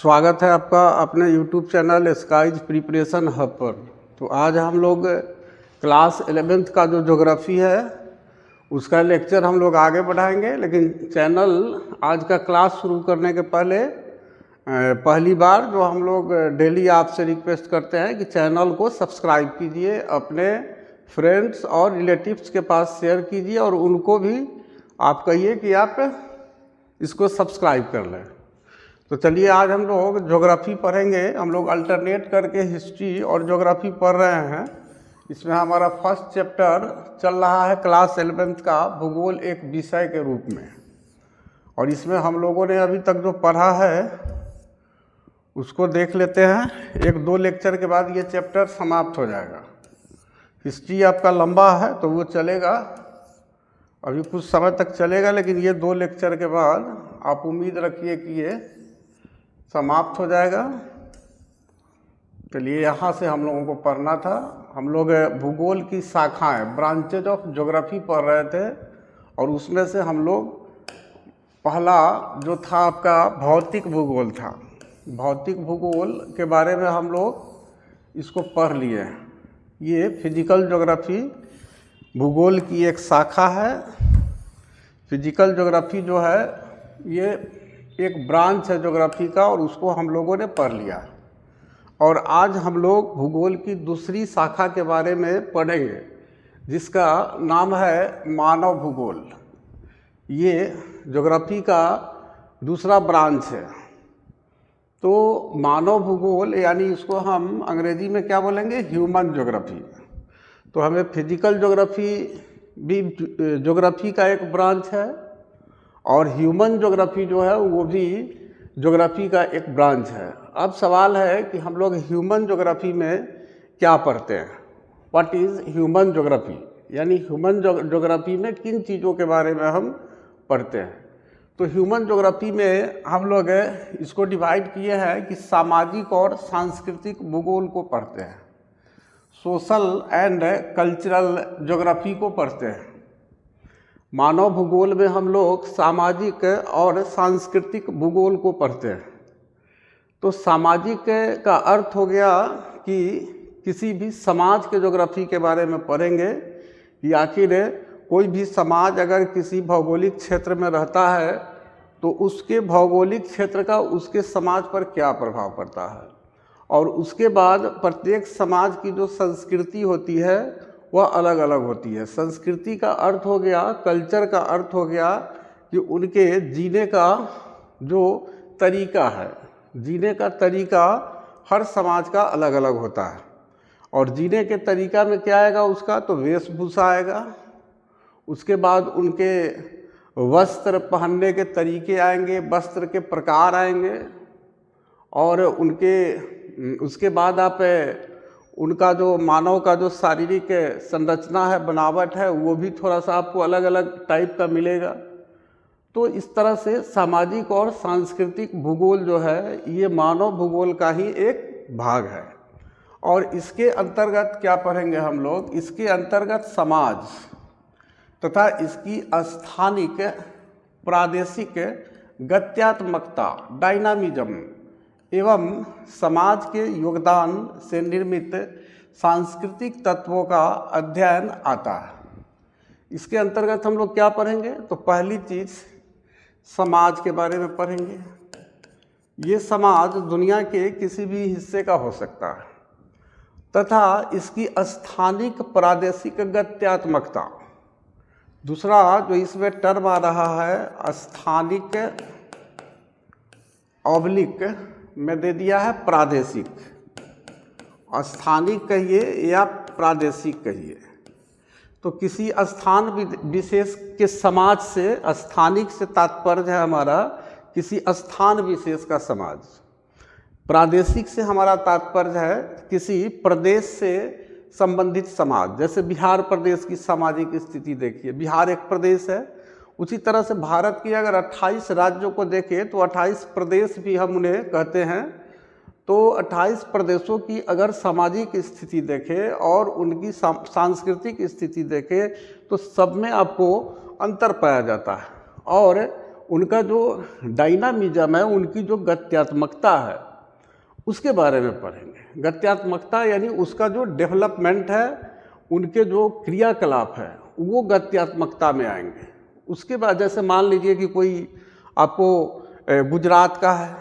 स्वागत है आपका अपने YouTube channel skies preparation hub पर। तो आज हम लोग क्लास 11th का जो ज्योग्राफी है उसका लेक्चर हम लोग आगे बढ़ाएंगे, लेकिन चैनल आज का क्लास शुरू करने के पहले पहली बार जो हम लोग डेली आपसे रिक्वेस्ट करते हैं कि चैनल को सब्सक्राइब कीजिए, अपने फ्रेंड्स और रिलेटिव्स के पास शेयर कीजिए और उनको भी आप कहिए कि आप इसको सब्सक्राइब कर लें। तो चलिए आज हम लोग ज्योग्राफी पढ़ेंगे। हम लोग अल्टरनेट करके हिस्ट्री और ज्योग्राफी पढ़ रहे हैं। इसमें हमारा फर्स्ट चैप्टर चल रहा है क्लास 11th का भूगोल एक विषय के रूप में, और इसमें हम लोगों ने अभी तक जो पढ़ा है उसको देख लेते हैं। एक दो लेक्चर के बाद ये चैप्टर समाप्त हो जाएगा। हिस्ट्री आपका लंबा है तो वो चलेगा, अभी कुछ समय तक चलेगा, लेकिन ये दो लेक्चर के बाद आप उम्मीद रखिए कि ये समाप्त हो जाएगा। चलिए यहाँ से हम लोगों को पढ़ना था। हम लोग भूगोल की शाखाएं, ब्रांचेज ऑफ ज्योग्राफी पढ़ रहे थे, और उसमें से हम लोग पहला जो था आपका भौतिक भूगोल था। भौतिक भूगोल के बारे में हम लोग इसको पढ़ लिए। ये फिजिकल ज्योग्राफी भूगोल की एक शाखा है। फिजिकल ज्योग्राफी जो है ये एक ब्रांच है ज्योग्राफी का, और उसको हम लोगों ने पढ़ लिया। और आज हम लोग भूगोल की दूसरी शाखा के बारे में पढ़ेंगे जिसका नाम है मानव भूगोल। ये ज्योग्राफी का दूसरा ब्रांच है। तो मानव भूगोल यानी इसको हम अंग्रेजी में क्या बोलेंगे, ह्यूमन ज्योग्राफी। तो हमें फिजिकल ज्योग्राफी भी ज्योग्राफी का एक ब्रांच है, और ह्यूमन ज्योग्राफी जो है वो भी ज्योग्राफी का एक ब्रांच है। अब सवाल है कि हम लोग ह्यूमन ज्योग्राफी में क्या पढ़ते हैं, व्हाट इज़ ह्यूमन ज्योग्राफी, यानी ह्यूमन ज्योग्राफी में किन चीज़ों के बारे में हम पढ़ते हैं। तो ह्यूमन ज्योग्राफी में हम लोग इसको डिवाइड किए हैं कि सामाजिक और सांस्कृतिक भूगोल को पढ़ते हैं, सोशल एंड कल्चरल ज्योग्राफी को पढ़ते हैं। मानव भूगोल में हम लोग सामाजिक और सांस्कृतिक भूगोल को पढ़ते हैं। तो सामाजिक का अर्थ हो गया कि किसी भी समाज के ज्योग्राफी के बारे में पढ़ेंगे कि आखिर कोई भी समाज अगर किसी भौगोलिक क्षेत्र में रहता है तो उसके भौगोलिक क्षेत्र का उसके समाज पर क्या प्रभाव पड़ता है, और उसके बाद प्रत्येक समाज की जो संस्कृति होती है वह अलग अलग होती है। संस्कृति का अर्थ हो गया, कल्चर का अर्थ हो गया कि उनके जीने का जो तरीका है, जीने का तरीका हर समाज का अलग अलग होता है। और जीने के तरीका में क्या आएगा उसका, तो वेशभूषा आएगा, उसके बाद उनके वस्त्र पहनने के तरीके आएंगे, वस्त्र के प्रकार आएंगे, और उसके बाद आप उनका जो मानव का जो शारीरिक संरचना है, बनावट है, वो भी थोड़ा सा आपको अलग अलग टाइप का मिलेगा। तो इस तरह से सामाजिक और सांस्कृतिक भूगोल जो है ये मानव भूगोल का ही एक भाग है। और इसके अंतर्गत क्या पढ़ेंगे हम लोग, इसके अंतर्गत समाज तथा इसकी स्थानिक प्रादेशिक गत्यात्मकता, डायनामिज्म एवं समाज के योगदान से निर्मित सांस्कृतिक तत्वों का अध्ययन आता है। इसके अंतर्गत हम लोग क्या पढ़ेंगे, तो पहली चीज़ समाज के बारे में पढ़ेंगे। ये समाज दुनिया के किसी भी हिस्से का हो सकता है, तथा इसकी स्थानिक प्रादेशिक गत्यात्मकता। दूसरा जो इसमें टर्म आ रहा है स्थानिक ऑब्लिक में दे दिया है प्रादेशिक। स्थानिक कहिए या प्रादेशिक कहिए, तो किसी स्थान विशेष के समाज से, स्थानिक से तात्पर्य है हमारा किसी स्थान विशेष का समाज। प्रादेशिक से हमारा तात्पर्य है किसी प्रदेश से संबंधित समाज। जैसे बिहार प्रदेश की सामाजिक स्थिति देखिए, बिहार एक प्रदेश है। उसी तरह से भारत की अगर 28 राज्यों को देखें तो 28 प्रदेश भी हम उन्हें कहते हैं। तो 28 प्रदेशों की अगर सामाजिक स्थिति देखें और उनकी सांस्कृतिक स्थिति देखें तो सब में आपको अंतर पाया जाता है, और उनका जो डायनामिज्म है, उनकी जो गत्यात्मकता है, उसके बारे में पढ़ेंगे। गत्यात्मकता यानी उसका जो डेवलपमेंट है, उनके जो क्रियाकलाप है वो गत्यात्मकता में आएंगे। उसके बाद जैसे मान लीजिए कि कोई आपको गुजरात का है,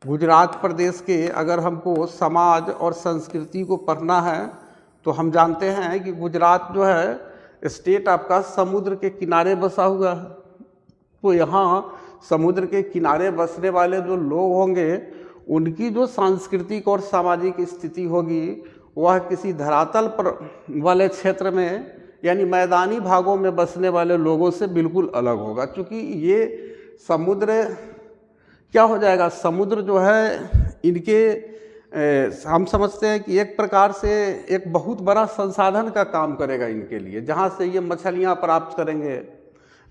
गुजरात प्रदेश के अगर हमको समाज और संस्कृति को पढ़ना है तो हम जानते हैं कि गुजरात जो है स्टेट आपका समुद्र के किनारे बसा हुआ है। तो यहाँ समुद्र के किनारे बसने वाले जो लोग होंगे, उनकी जो सांस्कृतिक और सामाजिक स्थिति होगी वह किसी धरातल पर वाले क्षेत्र में यानी मैदानी भागों में बसने वाले लोगों से बिल्कुल अलग होगा। क्योंकि ये समुद्र क्या हो जाएगा, समुद्र जो है इनके हम समझते हैं कि एक प्रकार से एक बहुत बड़ा संसाधन का काम करेगा इनके लिए, जहाँ से ये मछलियाँ प्राप्त करेंगे,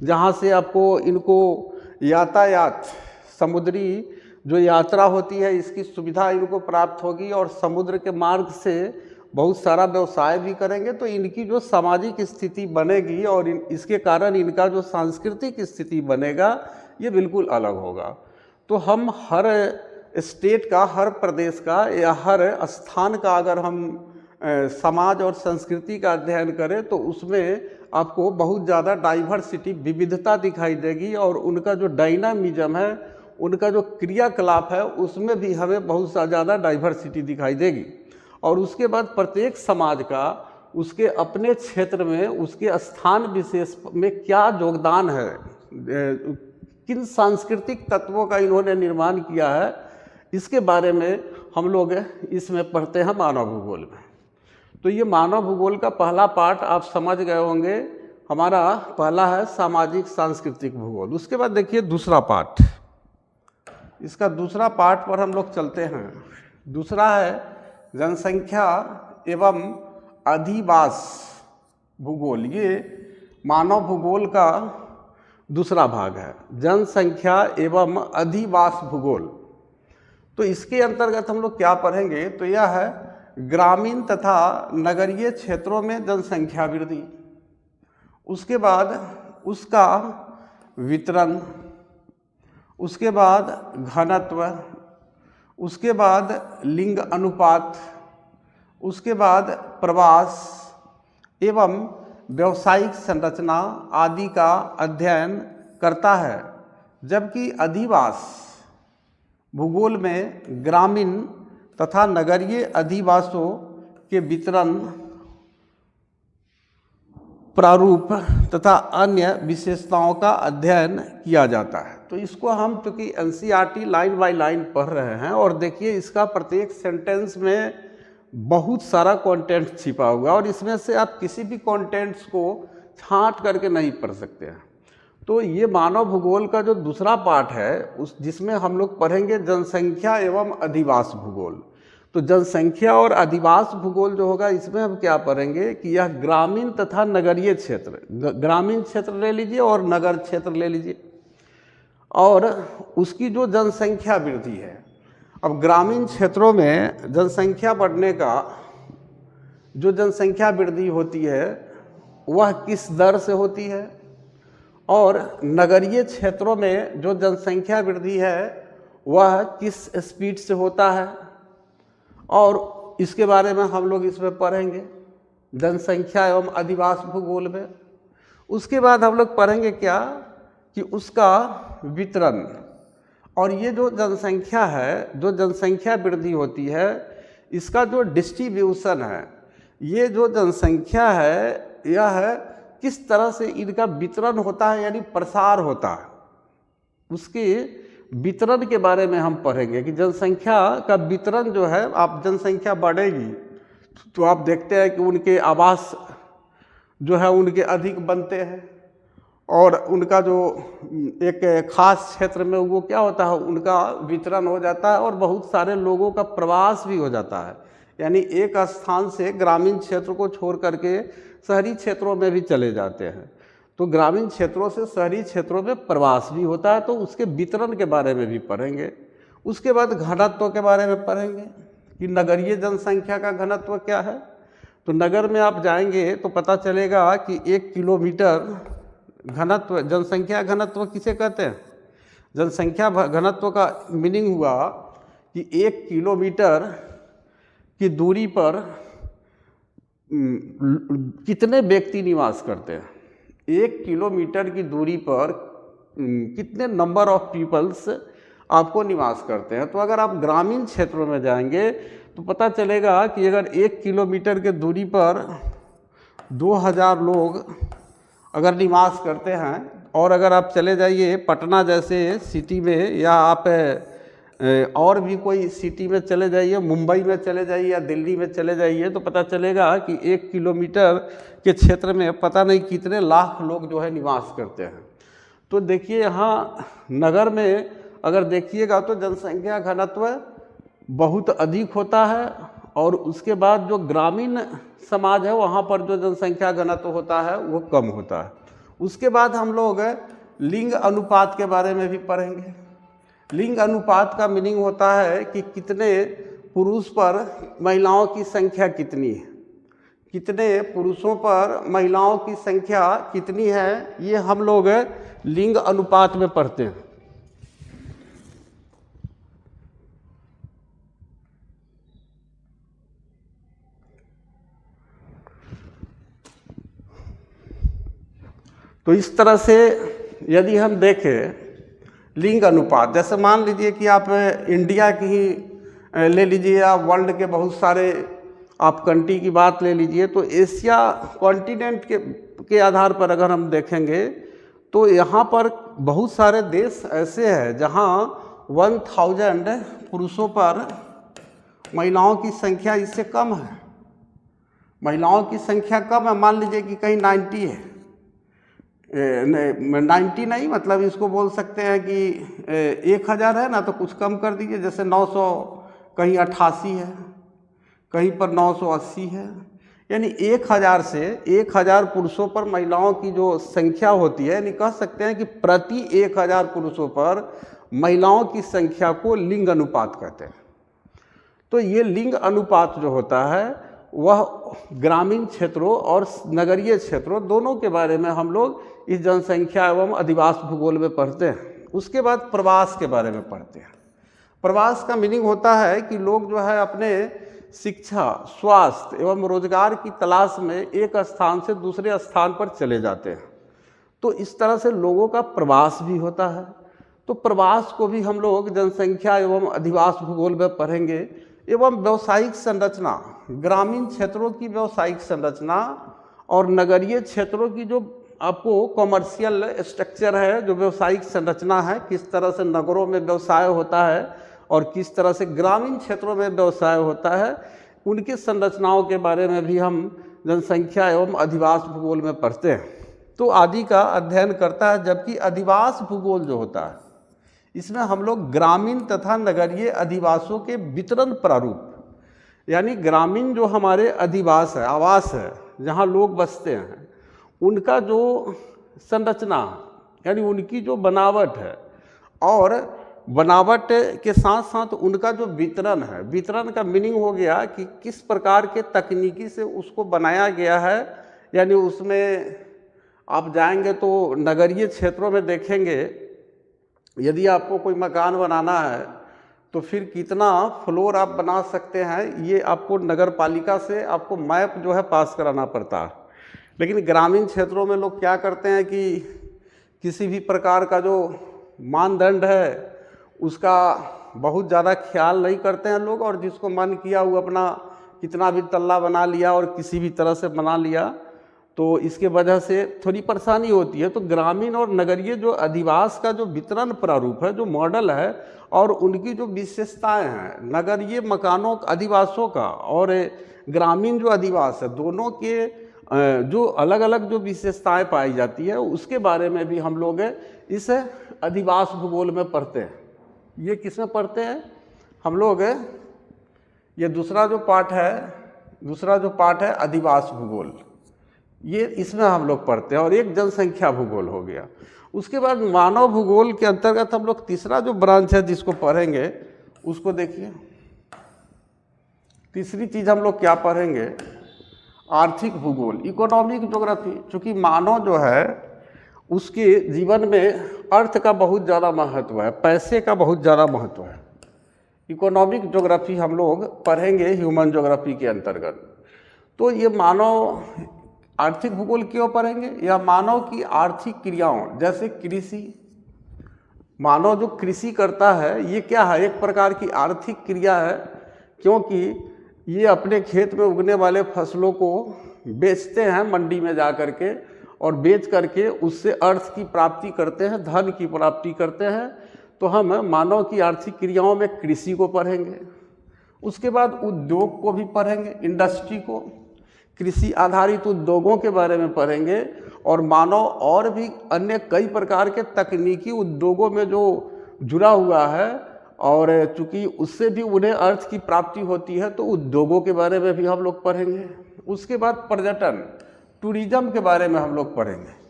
जहाँ से आपको इनको यातायात, समुद्री जो यात्रा होती है इसकी सुविधा इनको प्राप्त होगी और समुद्र के मार्ग से बहुत सारा व्यवसाय भी करेंगे। तो इनकी जो सामाजिक स्थिति बनेगी और इसके कारण इनका जो सांस्कृतिक स्थिति बनेगा ये बिल्कुल अलग होगा। तो हम हर स्टेट का, हर प्रदेश का या हर स्थान का अगर हम समाज और संस्कृति का अध्ययन करें तो उसमें आपको बहुत ज़्यादा डाइवर्सिटी, विविधता दिखाई देगी और उनका जो डायनामिज्म है, उनका जो क्रियाकलाप है, उसमें भी हमें बहुत ज़्यादा डाइवर्सिटी दिखाई देगी। और उसके बाद प्रत्येक समाज का उसके अपने क्षेत्र में, उसके स्थान विशेष में क्या योगदान है, किन सांस्कृतिक तत्वों का इन्होंने निर्माण किया है, इसके बारे में हम लोग इसमें पढ़ते हैं मानव भूगोल में। तो ये मानव भूगोल का पहला पार्ट आप समझ गए होंगे, हमारा पहला है सामाजिक सांस्कृतिक भूगोल। उसके बाद देखिए दूसरा पार्ट, इसका दूसरा पार्ट पर हम लोग चलते हैं। दूसरा है जनसंख्या एवं अधिवास भूगोल। ये मानव भूगोल का दूसरा भाग है, जनसंख्या एवं अधिवास भूगोल। तो इसके अंतर्गत हम लोग क्या पढ़ेंगे, तो यह है ग्रामीण तथा नगरीय क्षेत्रों में जनसंख्या वृद्धि, उसके बाद उसका वितरण, उसके बाद घनत्व, उसके बाद लिंग अनुपात, उसके बाद प्रवास एवं व्यावसायिक संरचना आदि का अध्ययन करता है। जबकि अधिवास भूगोल में ग्रामीण तथा नगरीय अधिवासों के वितरण, प्रारूप तथा अन्य विशेषताओं का अध्ययन किया जाता है। तो इसको हम चूँकि एनसीईआरटी लाइन बाय लाइन पढ़ रहे हैं और देखिए इसका प्रत्येक सेंटेंस में बहुत सारा कंटेंट छिपा हुआ है और इसमें से आप किसी भी कंटेंट्स को छांट करके नहीं पढ़ सकते हैं। तो ये मानव भूगोल का जो दूसरा पार्ट है उस जिसमें हम लोग पढ़ेंगे जनसंख्या एवं अधिवास भूगोल। तो जनसंख्या और अधिवास भूगोल जो होगा इसमें हम क्या पढ़ेंगे कि यह ग्रामीण तथा नगरीय क्षेत्र, ग्रामीण क्षेत्र ले लीजिए और नगर क्षेत्र ले लीजिए, और उसकी जो जनसंख्या वृद्धि है। अब ग्रामीण क्षेत्रों में जनसंख्या बढ़ने का जो जनसंख्या वृद्धि होती है वह किस दर से होती है, और नगरीय क्षेत्रों में जो जनसंख्या वृद्धि है वह किस स्पीड से होता है, और इसके बारे में हम लोग इसमें पढ़ेंगे जनसंख्या एवं अधिवास भूगोल में। उसके बाद हम लोग पढ़ेंगे क्या कि उसका वितरण, और ये जो जनसंख्या है, जो जनसंख्या वृद्धि होती है, इसका जो डिस्ट्रीब्यूशन है, ये जो जनसंख्या है यह है किस तरह से इनका वितरण होता है यानी प्रसार होता है, उसके वितरण के बारे में हम पढ़ेंगे कि जनसंख्या का वितरण जो है, आप जनसंख्या बढ़ेगी तो आप देखते हैं कि उनके आवास जो है उनके अधिक बनते हैं और उनका जो एक खास क्षेत्र में वो क्या होता है, उनका वितरण हो जाता है और बहुत सारे लोगों का प्रवास भी हो जाता है। यानी एक स्थान से ग्रामीण क्षेत्र को छोड़ करके शहरी क्षेत्रों में भी चले जाते हैं, तो ग्रामीण क्षेत्रों से शहरी क्षेत्रों में प्रवास भी होता है, तो उसके वितरण के बारे में भी पढ़ेंगे। उसके बाद घनत्व के बारे में पढ़ेंगे कि नगरीय जनसंख्या का घनत्व क्या है। तो नगर में आप जाएंगे तो पता चलेगा कि 1 किलोमीटर घनत्व, जनसंख्या घनत्व किसे कहते हैं? जनसंख्या घनत्व का मीनिंग हुआ कि 1 किलोमीटर की दूरी पर कितने व्यक्ति निवास करते हैं। 1 किलोमीटर की दूरी पर कितने नंबर ऑफ पीपल्स आपको निवास करते हैं। तो अगर आप ग्रामीण क्षेत्रों में जाएंगे तो पता चलेगा कि अगर 1 किलोमीटर के दूरी पर 2000 लोग अगर निवास करते हैं, और अगर आप चले जाइए पटना जैसे सिटी में, या आप और भी कोई सिटी में चले जाइए, मुंबई में चले जाइए या दिल्ली में चले जाइए, तो पता चलेगा कि 1 किलोमीटर के क्षेत्र में पता नहीं कितने लाख लोग जो है निवास करते हैं। तो देखिए यहाँ नगर में अगर देखिएगा तो जनसंख्या घनत्व बहुत अधिक होता है, और उसके बाद जो ग्रामीण समाज है वहाँ पर जो जनसंख्या घनत्व होता है वो कम होता है। उसके बाद हम लोग लिंग अनुपात के बारे में भी पढ़ेंगे। लिंग अनुपात का मीनिंग होता है कि कितने पुरुष पर महिलाओं की संख्या कितनी है, कितने पुरुषों पर महिलाओं की संख्या कितनी है, ये हम लोग लिंग अनुपात में पढ़ते हैं। तो इस तरह से यदि हम देखें लिंग अनुपात, जैसे मान लीजिए कि आप इंडिया की ही ले लीजिए या वर्ल्ड के बहुत सारे आप कंट्री की बात ले लीजिए, तो एशिया कॉन्टिनेंट के आधार पर अगर हम देखेंगे तो यहाँ पर बहुत सारे देश ऐसे हैं जहाँ 1000 पुरुषों पर महिलाओं की संख्या इससे कम है। महिलाओं की संख्या कम है, मान लीजिए कि कहीं 90 है, 90 नहीं, मतलब इसको बोल सकते हैं कि 1000 है ना, तो कुछ कम कर दीजिए, जैसे 900, कहीं 88 है, कहीं पर 980 है, यानी 1000 से 1000 पुरुषों पर महिलाओं की जो संख्या होती है, यानी कह सकते हैं कि प्रति 1000 पुरुषों पर महिलाओं की संख्या को लिंग अनुपात कहते हैं। तो ये लिंग अनुपात जो होता है वह ग्रामीण क्षेत्रों और नगरीय क्षेत्रों दोनों के बारे में हम लोग इस जनसंख्या एवं अधिवास भूगोल में पढ़ते हैं। उसके बाद प्रवास के बारे में पढ़ते हैं। प्रवास का मीनिंग होता है कि लोग जो है अपने शिक्षा, स्वास्थ्य एवं रोजगार की तलाश में एक स्थान से दूसरे स्थान पर चले जाते हैं। तो इस तरह से लोगों का प्रवास भी होता है। तो प्रवास को भी हम लोग जनसंख्या एवं अधिवास भूगोल में पढ़ेंगे। एवं व्यावसायिक संरचना, ग्रामीण क्षेत्रों की व्यावसायिक संरचना और नगरीय क्षेत्रों की जो आपको कॉमर्शियल स्ट्रक्चर है, जो व्यावसायिक संरचना है, किस तरह से नगरों में व्यवसाय होता है और किस तरह से ग्रामीण क्षेत्रों में व्यवसाय होता है, उनकी संरचनाओं के बारे में भी हम जनसंख्या एवं अधिवास भूगोल में पढ़ते हैं। तो आदि का अध्ययन करता है, जबकि अधिवास भूगोल जो होता है इसमें हम लोग ग्रामीण तथा नगरीय अधिवासों के वितरण प्रारूप, यानी ग्रामीण जो हमारे अधिवास है, आवास है, जहाँ लोग बसते हैं, उनका जो संरचना यानी उनकी जो बनावट है, और बनावट के साथ साथ उनका जो वितरण है, वितरण का मीनिंग हो गया कि किस प्रकार के तकनीकी से उसको बनाया गया है। यानी उसमें आप जाएंगे तो नगरीय क्षेत्रों में देखेंगे, यदि आपको कोई मकान बनाना है तो फिर कितना फ्लोर आप बना सकते हैं, ये आपको नगर पालिका से आपको मैप जो है पास कराना पड़ता है। लेकिन ग्रामीण क्षेत्रों में लोग क्या करते हैं कि किसी भी प्रकार का जो मानदंड है उसका बहुत ज़्यादा ख्याल नहीं करते हैं लोग, और जिसको मन किया वो अपना कितना भी तल्ला बना लिया और किसी भी तरह से बना लिया, तो इसके वजह से थोड़ी परेशानी होती है। तो ग्रामीण और नगरीय जो अधिवास का जो वितरण प्रारूप है, जो मॉडल है, और उनकी जो विशेषताएं हैं, नगरीय मकानों अधिवासों का और ग्रामीण जो अधिवास है, दोनों के जो अलग अलग जो विशेषताएं पाई जाती है, उसके बारे में भी हम लोग इस अधिवास भूगोल में पढ़ते हैं। ये किस में पढ़ते हैं हम लोग? ये दूसरा जो पार्ट है अधिवास भूगोल, ये इसमें हम लोग पढ़ते हैं। और एक जनसंख्या भूगोल हो गया। उसके बाद मानव भूगोल के अंतर्गत हम लोग तीसरा जो ब्रांच है जिसको पढ़ेंगे उसको देखिए। तीसरी चीज़ हम लोग क्या पढ़ेंगे? आर्थिक भूगोल, इकोनॉमिक ज्योग्राफी। चूँकि मानव जो है उसके जीवन में अर्थ का बहुत ज़्यादा महत्व है, पैसे का बहुत ज़्यादा महत्व है। इकोनॉमिक ज्योग्राफी हम लोग पढ़ेंगे ह्यूमन ज्योग्राफी के अंतर्गत। तो ये मानव आर्थिक भूगोल क्यों पढ़ेंगे? या मानव की आर्थिक क्रियाओं, जैसे कृषि, मानव जो कृषि करता है ये क्या है? एक प्रकार की आर्थिक क्रिया है, क्योंकि ये अपने खेत में उगने वाले फसलों को बेचते हैं मंडी में जा कर के, और बेच करके उससे अर्थ की प्राप्ति करते हैं, धन की प्राप्ति करते हैं। तो हम मानव की आर्थिक क्रियाओं में कृषि को पढ़ेंगे। उसके बाद उद्योग को भी पढ़ेंगे, इंडस्ट्री को, कृषि आधारित उद्योगों के बारे में पढ़ेंगे, और मानव और भी अन्य कई प्रकार के तकनीकी उद्योगों में जो जुड़ा हुआ है, और चूँकि उससे भी उन्हें अर्थ की प्राप्ति होती है, तो उद्योगों के बारे में भी हम लोग पढ़ेंगे। उसके बाद पर्यटन, टूरिज्म के बारे में हम लोग पढ़ेंगे।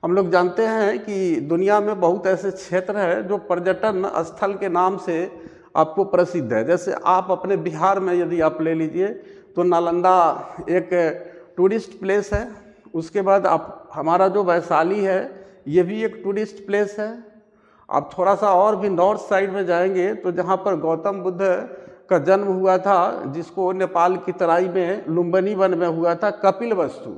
हम लोग जानते हैं कि दुनिया में बहुत ऐसे क्षेत्र हैं जो पर्यटन स्थल के नाम से आपको प्रसिद्ध है। जैसे आप अपने बिहार में यदि आप ले लीजिए तो नालंदा एक टूरिस्ट प्लेस है। उसके बाद आप हमारा जो वैशाली है ये भी एक टूरिस्ट प्लेस है। आप थोड़ा सा और भी नॉर्थ साइड में जाएंगे तो जहाँ पर गौतम बुद्ध का जन्म हुआ था, जिसको नेपाल की तराई में लुम्बिनी वन में हुआ था, कपिलवस्तु,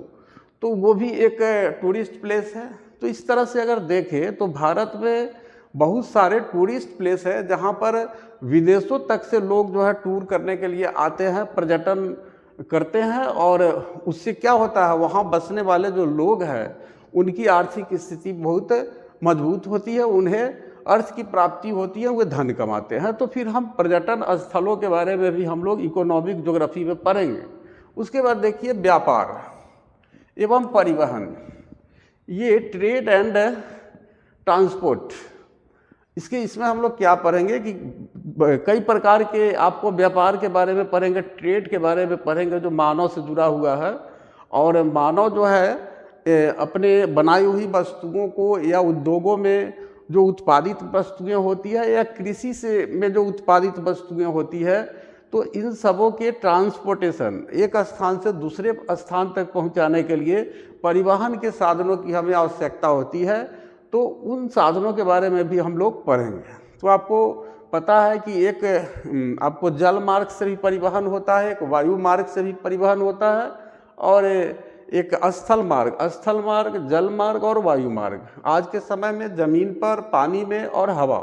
तो वो भी एक टूरिस्ट प्लेस है। तो इस तरह से अगर देखें तो भारत में बहुत सारे टूरिस्ट प्लेस है जहाँ पर विदेशों तक से लोग जो है टूर करने के लिए आते हैं, पर्यटन करते हैं, और उससे क्या होता है, वहाँ बसने वाले जो लोग हैं उनकी आर्थिक स्थिति बहुत मजबूत होती है, उन्हें अर्थ की प्राप्ति होती है, वे धन कमाते हैं। तो फिर हम पर्यटन स्थलों के बारे में भी हम लोग इकोनॉमिक ज्योग्राफी में पढ़ेंगे। उसके बाद देखिए व्यापार एवं परिवहन, ये ट्रेड एंड ट्रांसपोर्ट, इसमें हम लोग क्या पढ़ेंगे कि कई प्रकार के आपको व्यापार के बारे में पढ़ेंगे, ट्रेड के बारे में पढ़ेंगे जो मानव से जुड़ा हुआ है। और मानव जो है अपने बनाई हुई वस्तुओं को या उद्योगों में जो उत्पादित वस्तुएं होती है या कृषि से में जो उत्पादित वस्तुएं होती है, तो इन सबों के ट्रांसपोर्टेशन, एक स्थान से दूसरे स्थान तक पहुंचाने के लिए परिवहन के साधनों की हमें आवश्यकता होती है। तो उन साधनों के बारे में भी हम लोग पढ़ेंगे। तो आपको पता है कि एक आपको जल मार्ग से भी परिवहन होता है, एक वायु मार्ग से भी परिवहन होता है, और एक स्थल मार्ग, जल मार्ग और वायु मार्ग। आज के समय में ज़मीन पर, पानी में और हवा,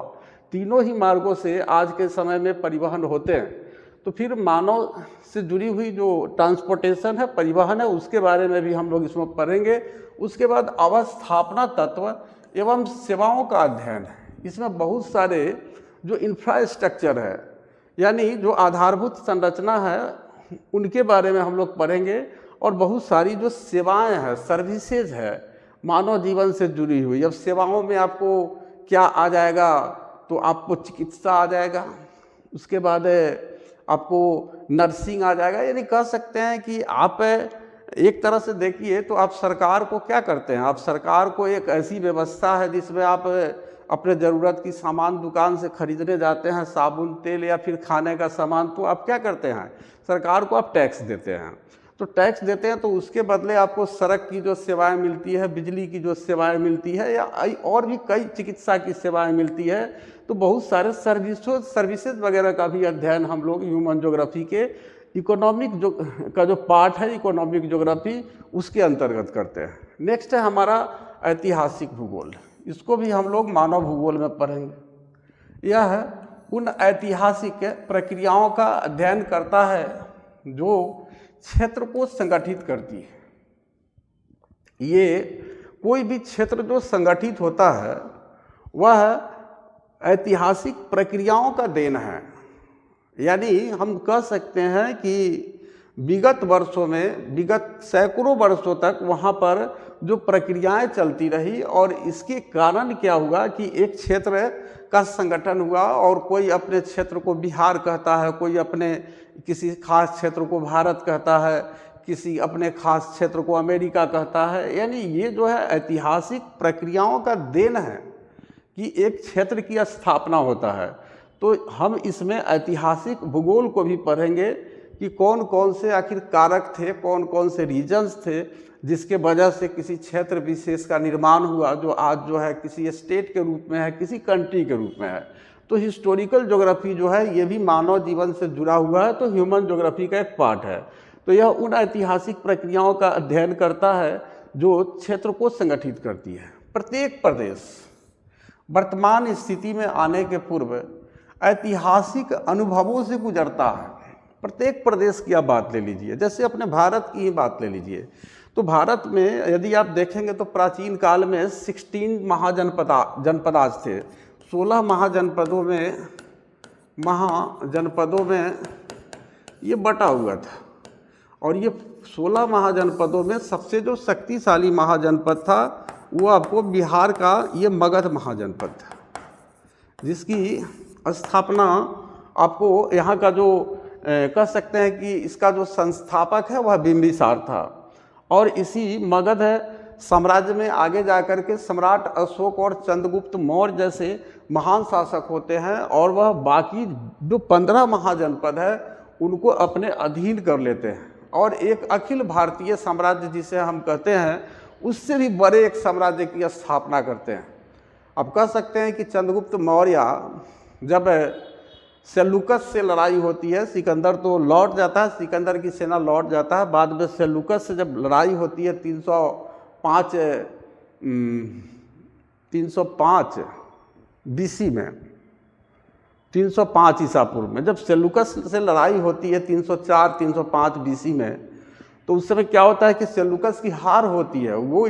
तीनों ही मार्गों से आज के समय में परिवहन होते हैं। तो फिर मानव से जुड़ी हुई जो ट्रांसपोर्टेशन है, परिवहन है, उसके बारे में भी हम लोग इसमें पढ़ेंगे। उसके बाद अवस्थापना तत्व एवं सेवाओं का अध्ययन है। इसमें बहुत सारे जो इंफ्रास्ट्रक्चर है, यानी जो आधारभूत संरचना है, उनके बारे में हम लोग पढ़ेंगे। और बहुत सारी जो सेवाएं हैं, सर्विसेज है मानव जीवन से जुड़ी हुई। अब सेवाओं में आपको क्या आ जाएगा, तो आपको चिकित्सा आ जाएगा, उसके बाद आपको नर्सिंग आ जाएगा। यानी कह सकते हैं कि आप एक तरह से देखिए तो आप सरकार को क्या करते हैं, आप सरकार को एक ऐसी व्यवस्था है जिसमें आप अपने ज़रूरत की सामान दुकान से खरीदने जाते हैं, साबुन, तेल या फिर खाने का सामान, तो आप क्या करते हैं, सरकार को आप टैक्स देते हैं। तो टैक्स देते हैं तो उसके बदले आपको सड़क की जो सेवाएं मिलती है, बिजली की जो सेवाएं मिलती है, या और भी कई चिकित्सा की सेवाएं मिलती है। तो बहुत सारे सर्विसेज वगैरह का भी अध्ययन हम लोग ह्यूमन ज्योग्राफी के इकोनॉमिक का जो पार्ट है इकोनॉमिक ज्योग्राफी, उसके अंतर्गत करते हैं। नेक्स्ट है हमारा ऐतिहासिक भूगोल, इसको भी हम लोग मानव भूगोल में पढ़ेंगे। यह उन ऐतिहासिक प्रक्रियाओं का अध्ययन करता है जो क्षेत्र को संगठित करती है। ये कोई भी क्षेत्र जो संगठित होता है वह ऐतिहासिक प्रक्रियाओं का देन है। यानी हम कह सकते हैं कि विगत वर्षों में, विगत सैकड़ों वर्षों तक वहाँ पर जो प्रक्रियाएं चलती रही, और इसके कारण क्या हुआ कि एक क्षेत्र का संगठन हुआ, और कोई अपने क्षेत्र को बिहार कहता है, कोई अपने किसी खास क्षेत्र को भारत कहता है, किसी अपने खास क्षेत्र को अमेरिका कहता है। यानी ये जो है ऐतिहासिक प्रक्रियाओं का देन है कि एक क्षेत्र की स्थापना होता है। तो हम इसमें ऐतिहासिक भूगोल को भी पढ़ेंगे कि कौन कौन से आखिर कारक थे, कौन कौन से रीजन्स थे जिसके वजह से किसी क्षेत्र विशेष का निर्माण हुआ जो आज जो है किसी स्टेट के रूप में है, किसी कंट्री के रूप में है। तो हिस्टोरिकल ज्योग्राफी जो है ये भी मानव जीवन से जुड़ा हुआ है, तो ह्यूमन ज्योग्राफी का एक पार्ट है। तो यह उन ऐतिहासिक प्रक्रियाओं का अध्ययन करता है जो क्षेत्र को संगठित करती है। प्रत्येक प्रदेश वर्तमान स्थिति में आने के पूर्व ऐतिहासिक अनुभवों से गुजरता है। प्रत्येक प्रदेश की आप बात ले लीजिए, जैसे अपने भारत की ही बात ले लीजिए, तो भारत में यदि आप देखेंगे तो प्राचीन काल में 16 जनपदाज थे। 16 महाजनपदों में ये बटा हुआ था, और ये 16 महाजनपदों में सबसे जो शक्तिशाली महाजनपद था वो आपको बिहार का ये मगध महाजनपद था, जिसकी स्थापना आपको यहाँ का जो कह सकते हैं कि इसका जो संस्थापक है वह बिंबिसार था। और इसी मगध साम्राज्य में आगे जाकर के सम्राट अशोक और चंद्रगुप्त मौर्य जैसे महान शासक होते हैं, और वह बाकी जो 15 महाजनपद है उनको अपने अधीन कर लेते हैं, और एक अखिल भारतीय साम्राज्य जिसे हम कहते हैं उससे भी बड़े एक साम्राज्य की स्थापना करते हैं। अब कह सकते हैं कि चंद्रगुप्त मौर्य जब सेल्यूकस से लड़ाई होती है, सिकंदर तो लौट जाता है, सिकंदर की सेना लौट जाता है, बाद में सेल्यूकस से जब लड़ाई होती है 305 बीसी में, 305 ईसा पूर्व में जब सेल्यूकस से लड़ाई होती है 304-305 बीसी में, तो उस समय क्या होता है कि सेल्यूकस की हार होती है। वो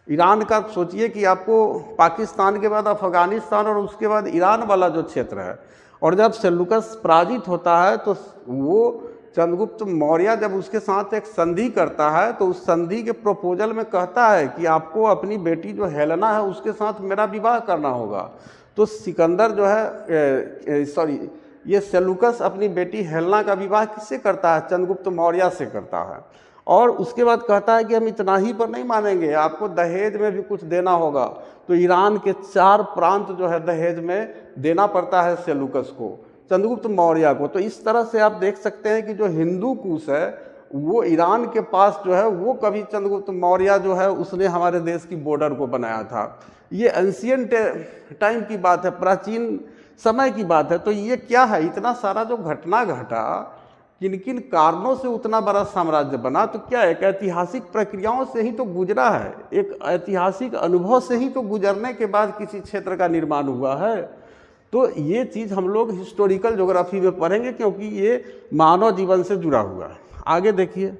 ईरान का सोचिए कि आपको पाकिस्तान के बाद अफगानिस्तान और उसके बाद ईरान वाला जो क्षेत्र है, और जब सेल्यूकस पराजित होता है तो वो चंद्रगुप्त मौर्य जब उसके साथ एक संधि करता है, तो उस संधि के प्रपोजल में कहता है कि आपको अपनी बेटी जो हेलेना है उसके साथ मेरा विवाह करना होगा। तो सिकंदर जो है ये सेल्यूकस अपनी बेटी हेलेना का विवाह किससे करता है? चंद्रगुप्त मौर्य से करता है। और उसके बाद कहता है कि हम इतना ही पर नहीं मानेंगे, आपको दहेज में भी कुछ देना होगा। तो ईरान के 4 प्रांत जो है दहेज में देना पड़ता है सेल्यूकस को, चंद्रगुप्त मौर्य को। तो इस तरह से आप देख सकते हैं कि जो हिंदू कुश है वो ईरान के पास जो है, वो कभी चंद्रगुप्त मौर्य जो है उसने हमारे देश की बॉर्डर को बनाया था। ये एंशियंट टाइम की बात है, प्राचीन समय की बात है। तो ये क्या है, इतना सारा जो घटना घटा, किन किन कारणों से उतना बड़ा साम्राज्य बना? तो क्या एक ऐतिहासिक प्रक्रियाओं से ही तो गुजरा है, एक ऐतिहासिक अनुभव से ही तो गुजरने के बाद किसी क्षेत्र का निर्माण हुआ है। तो ये चीज़ हम लोग हिस्टोरिकल ज्योग्राफी में पढ़ेंगे, क्योंकि ये मानव जीवन से जुड़ा हुआ है। आगे देखिए,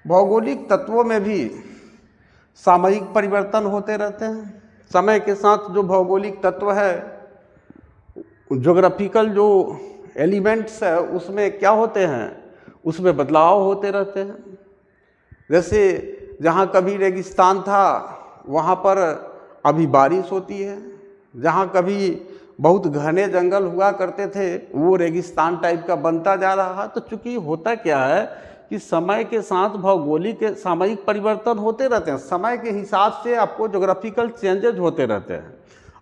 भौगोलिक तत्वों में भी सामयिक परिवर्तन होते रहते हैं। समय के साथ जो भौगोलिक तत्व है, ज्योग्राफिकल जो एलिमेंट्स है, उसमें क्या होते हैं, उसमें बदलाव होते रहते हैं। जैसे जहाँ कभी रेगिस्तान था वहाँ पर अभी बारिश होती है, जहाँ कभी बहुत घने जंगल हुआ करते थे वो रेगिस्तान टाइप का बनता जा रहा है। तो चूँकि होता क्या है कि समय के साथ भौगोलिक सामयिक परिवर्तन होते रहते हैं, समय के हिसाब से आपको ज्योग्राफिकल चेंजेज होते रहते हैं,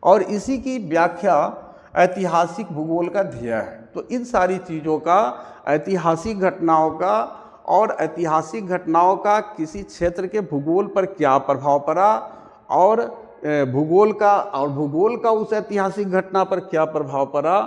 और इसी की व्याख्या ऐतिहासिक भूगोल का ध्येय है। तो इन सारी चीज़ों का, ऐतिहासिक घटनाओं का और ऐतिहासिक घटनाओं का किसी क्षेत्र के भूगोल पर क्या प्रभाव पड़ा, और भूगोल का उस ऐतिहासिक घटना पर क्या प्रभाव पड़ा,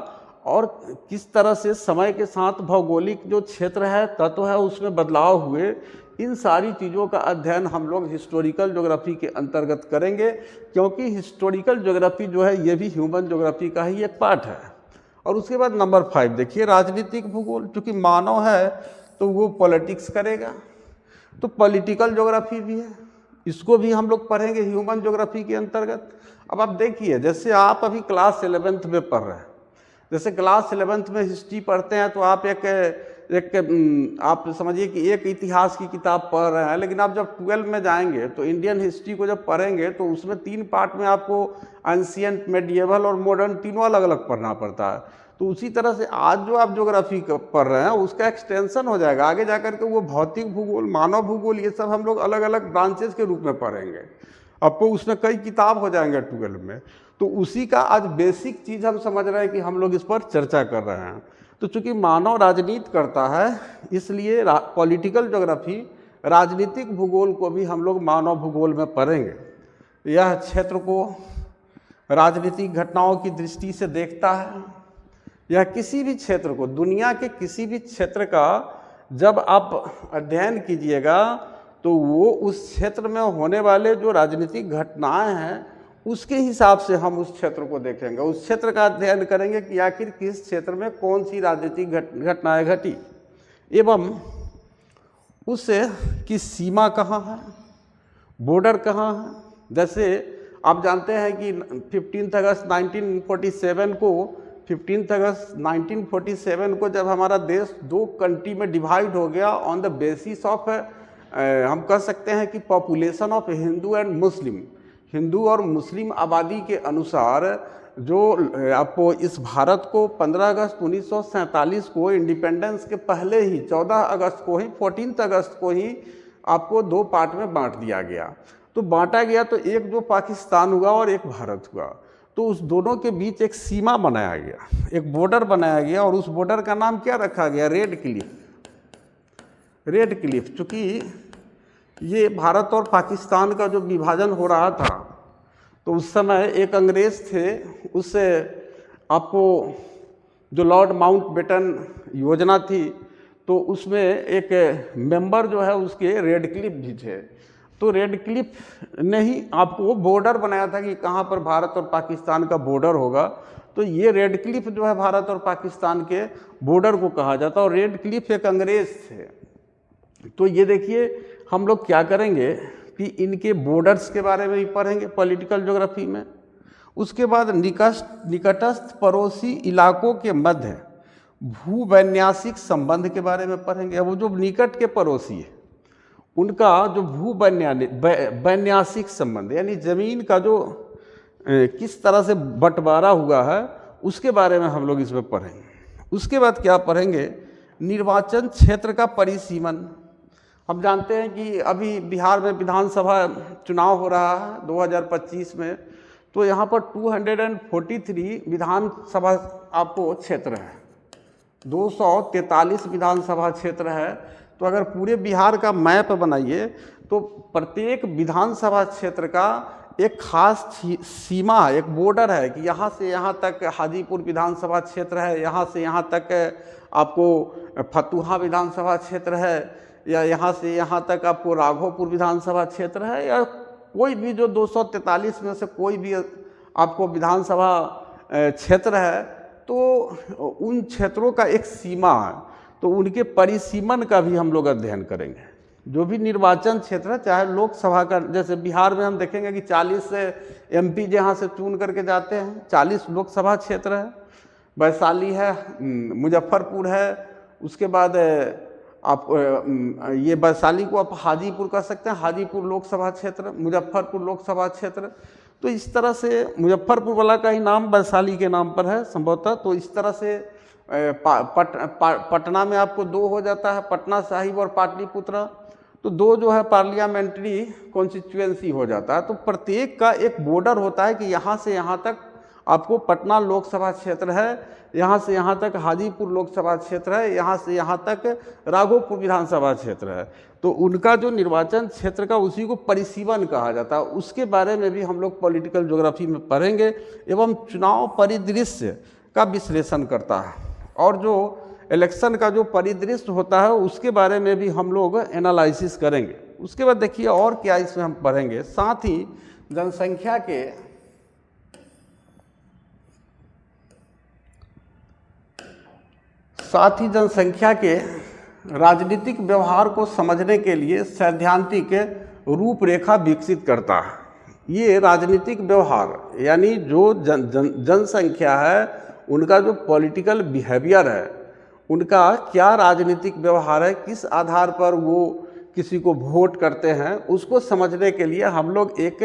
और किस तरह से समय के साथ भौगोलिक जो क्षेत्र है, तत्व है, उसमें बदलाव हुए, इन सारी चीज़ों का अध्ययन हम लोग हिस्टोरिकल ज्योग्राफी के अंतर्गत करेंगे। क्योंकि हिस्टोरिकल ज्योग्राफी जो है ये भी ह्यूमन ज्योग्राफी का ही एक पार्ट है। और उसके बाद नंबर 5 देखिए, राजनीतिक भूगोल। चूँकि मानव है तो वो पॉलिटिक्स करेगा, तो पॉलिटिकल ज्योग्राफी भी है, इसको भी हम लोग पढ़ेंगे ह्यूमन ज्योग्राफी के अंतर्गत। अब आप देखिए, जैसे आप अभी क्लास 11th में पढ़ रहे हैं, जैसे क्लास 11th में हिस्ट्री पढ़ते हैं तो आप आप समझिए कि एक इतिहास की किताब पढ़ रहे हैं, लेकिन आप जब 12 में जाएंगे तो इंडियन हिस्ट्री को जब पढ़ेंगे तो उसमें 3 पार्ट में आपको एंशिएंट, मेडिएवल और मॉडर्न तीनों अलग अलग पढ़ना पड़ता है। तो उसी तरह से आज जो आप ज्योग्राफी पढ़ रहे हैं उसका एक्सटेंशन हो जाएगा, आगे जाकर के वो भौतिक भूगोल, मानव भूगोल, ये सब हम लोग अलग अलग ब्रांचेज के रूप में पढ़ेंगे। आपको उसमें कई किताब हो जाएंगे 12 में। तो उसी का आज बेसिक चीज़ हम समझ रहे हैं कि हम लोग इस पर चर्चा कर रहे हैं। तो चूंकि मानव राजनीति करता है, इसलिए पॉलिटिकल ज्योग्राफी, राजनीतिक भूगोल को भी हम लोग मानव भूगोल में पढ़ेंगे। यह क्षेत्र को राजनीतिक घटनाओं की दृष्टि से देखता है। यह किसी भी क्षेत्र को, दुनिया के किसी भी क्षेत्र का जब आप अध्ययन कीजिएगा तो वो उस क्षेत्र में होने वाले जो राजनीतिक घटनाएं हैं उसके हिसाब से हम उस क्षेत्र को देखेंगे, उस क्षेत्र का अध्ययन करेंगे कि आखिर किस क्षेत्र में कौन सी राजनीतिक घटनाएं घटी एवं उससे की सीमा कहाँ है, बॉर्डर कहाँ है। जैसे आप जानते हैं कि 15 अगस्त 1947 को 15 अगस्त 1947 को जब हमारा देश 2 कंट्री में डिवाइड हो गया ऑन द बेसिस ऑफ हम कह सकते हैं कि population of Hindu and Muslim, Hindu और मुस्लिम आबादी के अनुसार, जो आपको इस भारत को 15 अगस्त 1947 को इंडिपेंडेंस के पहले ही 14 अगस्त को ही 14 अगस्त को ही आपको 2 पार्ट में बांट दिया गया। तो बांटा गया तो एक जो पाकिस्तान हुआ और एक भारत हुआ, तो उस दोनों के बीच एक सीमा बनाया गया, एक बॉर्डर बनाया गया और उस बॉर्डर का नाम क्या रखा गया? Red Cliff. Red Cliff. चूँकि ये भारत और पाकिस्तान का जो विभाजन हो रहा था तो उस समय एक अंग्रेज थे, उससे आपको जो लॉर्ड माउंटबेटन योजना थी तो उसमें एक मेंबर जो है उसके रेड क्लिफ भी थे। तो रेड क्लिफ ने ही आपको बॉर्डर बनाया था कि कहाँ पर भारत और पाकिस्तान का बॉर्डर होगा। तो ये रेड क्लिफ जो है भारत और पाकिस्तान के बॉर्डर को कहा जाता है और रेड क्लिफ एक अंग्रेज थे। तो ये देखिए हम लोग क्या करेंगे कि इनके बॉर्डर्स के बारे में भी पढ़ेंगे पॉलिटिकल ज्योग्राफी में। उसके बाद निकटस्थ पड़ोसी इलाकों के मध्य भूवैन्यासिक संबंध के बारे में पढ़ेंगे। अब वो जो निकट के पड़ोसी है उनका जो भूवैन्यासिक संबंध, यानी ज़मीन का जो किस तरह से बंटवारा हुआ है उसके बारे में हम लोग इसमें पढ़ेंगे। उसके बाद क्या पढ़ेंगे? निर्वाचन क्षेत्र का परिसीमन। हम जानते हैं कि अभी बिहार में विधानसभा चुनाव हो रहा है 2025 में, तो यहाँ पर 243 विधानसभा आपको क्षेत्र है, 243 विधानसभा क्षेत्र है। तो अगर पूरे बिहार का मैप बनाइए तो प्रत्येक विधानसभा क्षेत्र का एक खास सीमा है, एक बॉर्डर है कि यहाँ से यहाँ तक हाजीपुर विधानसभा क्षेत्र है, यहाँ से यहाँ तक आपको फतुहा विधानसभा क्षेत्र है, या यहाँ से यहाँ तक आपको राघोपुर विधानसभा क्षेत्र है, या कोई भी जो 243 में से कोई भी आपको विधानसभा क्षेत्र है, तो उन क्षेत्रों का एक सीमा है। तो उनके परिसीमन का भी हम लोग अध्ययन करेंगे। जो भी निर्वाचन क्षेत्र है, चाहे लोकसभा का, जैसे बिहार में हम देखेंगे कि 40 MP जहाँ से चुन करके जाते हैं, 40 लोकसभा क्षेत्र है, वैशाली है, मुजफ्फरपुर है, उसके बाद आप ये वैशाली को आप हाजीपुर कह सकते हैं, हाजीपुर लोकसभा क्षेत्र, मुजफ्फरपुर लोकसभा क्षेत्र। तो इस तरह से मुजफ्फरपुर वाला का ही नाम वैशाली के नाम पर है संभवतः। तो इस तरह से पटना में आपको 2 हो जाता है, पटना साहिब और पाटलिपुत्र, तो 2 जो है पार्लियामेंट्री कॉन्स्टिट्यूएंसी हो जाता है। तो प्रत्येक का एक बॉर्डर होता है कि यहाँ से यहाँ तक आपको पटना लोकसभा क्षेत्र है, यहाँ से यहाँ तक हाजीपुर लोकसभा क्षेत्र है, यहाँ से यहाँ तक राघोपुर विधानसभा क्षेत्र है। तो उनका जो निर्वाचन क्षेत्र का उसी को परिसीमन कहा जाता है। उसके बारे में भी हम लोग पॉलिटिकल ज्योग्राफी में पढ़ेंगे एवं चुनाव परिदृश्य का विश्लेषण करता है और जो इलेक्शन का जो परिदृश्य होता है उसके बारे में भी हम लोग एनालिसिस करेंगे। उसके बाद देखिए और क्या इसमें हम पढ़ेंगे, साथ ही जनसंख्या के राजनीतिक व्यवहार को समझने के लिए सैद्धांतिक रूपरेखा विकसित करता है। ये राजनीतिक व्यवहार यानी जो जनसंख्या है उनका जो पॉलिटिकल बिहेवियर है, उनका क्या राजनीतिक व्यवहार है, किस आधार पर वो किसी को वोट करते हैं, उसको समझने के लिए हम लोग एक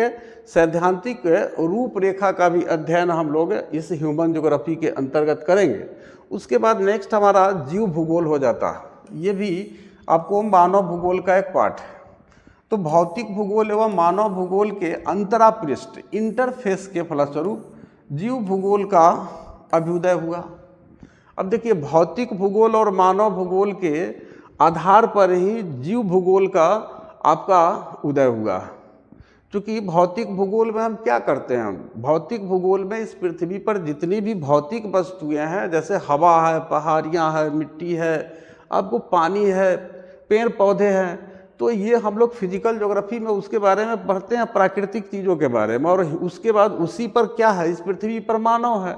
सैद्धांतिक रूपरेखा का भी अध्ययन हम लोग इस ह्यूमन ज्योग्राफी के अंतर्गत करेंगे। उसके बाद नेक्स्ट हमारा जीव भूगोल हो जाता है। ये भी आपको मानव भूगोल का एक पार्ट है। तो भौतिक भूगोल एवं मानव भूगोल के अंतरापृष्ठ इंटरफेस के फलस्वरूप जीव भूगोल का अभ्युदय हुआ। अब देखिए, भौतिक भूगोल और मानव भूगोल के आधार पर ही जीव भूगोल का आपका उदय हुआ। क्योंकि भौतिक भूगोल में हम क्या करते हैं, भौतिक भूगोल में इस पृथ्वी पर जितनी भी भौतिक वस्तुएं हैं, जैसे हवा है, पहाड़ियाँ है, मिट्टी है, आपको पानी है, पेड़ पौधे हैं, तो ये हम लोग फिजिकल ज्योग्राफी में उसके बारे में पढ़ते हैं, प्राकृतिक चीज़ों के बारे में। और उसके बाद उसी पर क्या है, इस पृथ्वी पर मानव है।